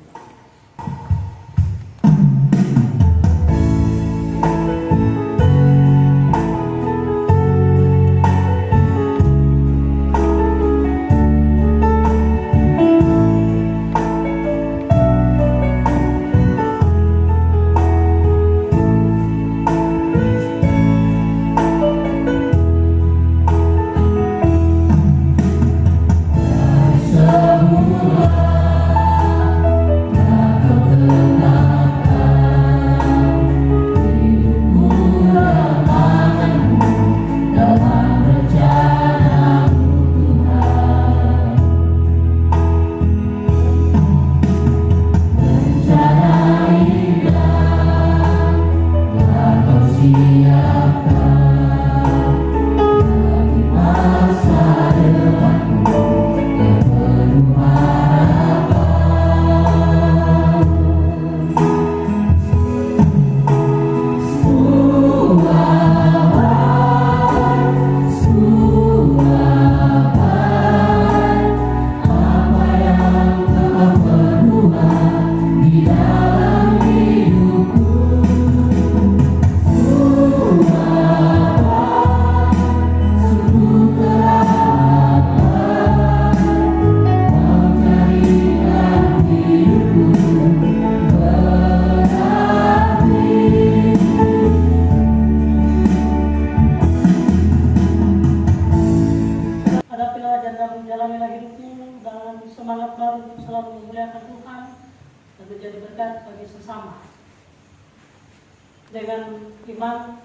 Dengan iman,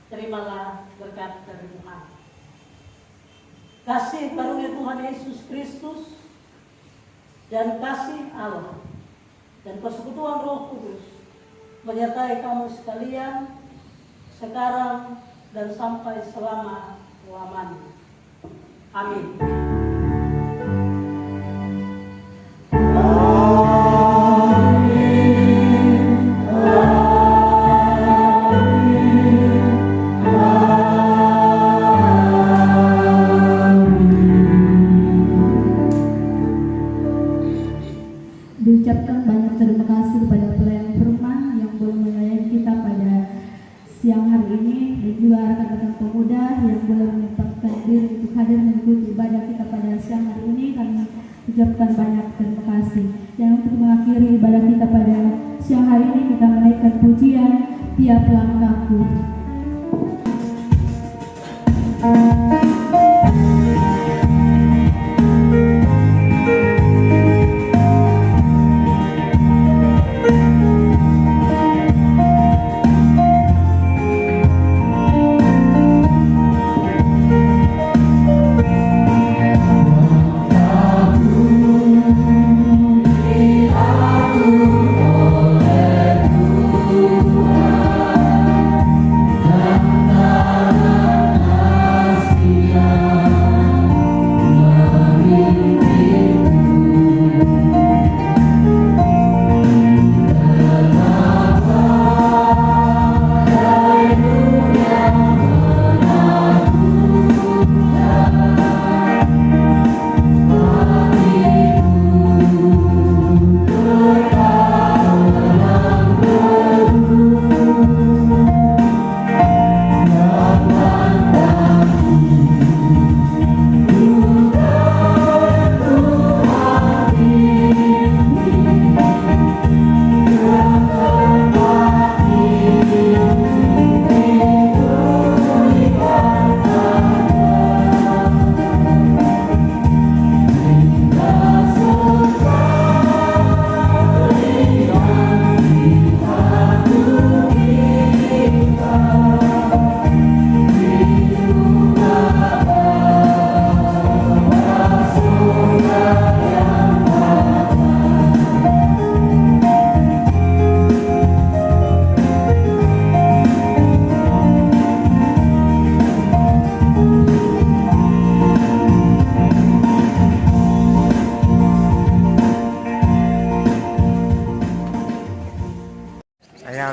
terimalah berkat dari Tuhan. Kasih karunia Tuhan Yesus Kristus dan kasih Allah dan persekutuan Roh Kudus menyertai kamu sekalian sekarang dan sampai selama-lamanya. Amin. Diucapkan banyak terima kasih kepada pelayan firman yang boleh melayani kita pada siang hari ini, dan juga rekan-rekan pemuda yang boleh menyempatkan diri untuk hadir mengikuti ibadah kita pada siang hari ini. Kami ucapkan banyak terima kasih. Dan untuk mengakhiri ibadah kita pada siang hari ini, kita menaikkan pujian Tiap Langkahku. Sia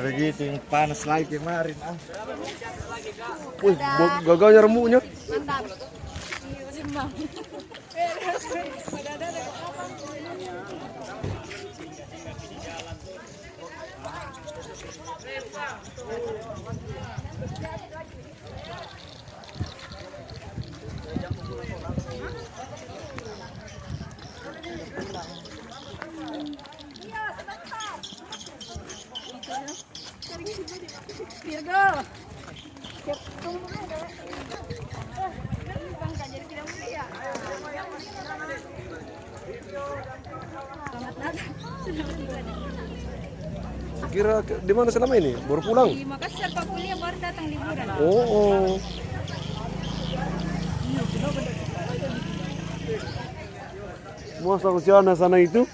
begitu yang panas lagi kemarin. Wih, gagalnya remuknya. Mantap. Virgo. Jadi tidak mulia. Selamat datang. Kira di mana selama ini? Baru pulang? Di Makassar Pak kuliah baru datang liburan. Oh. Masa ke sana itu?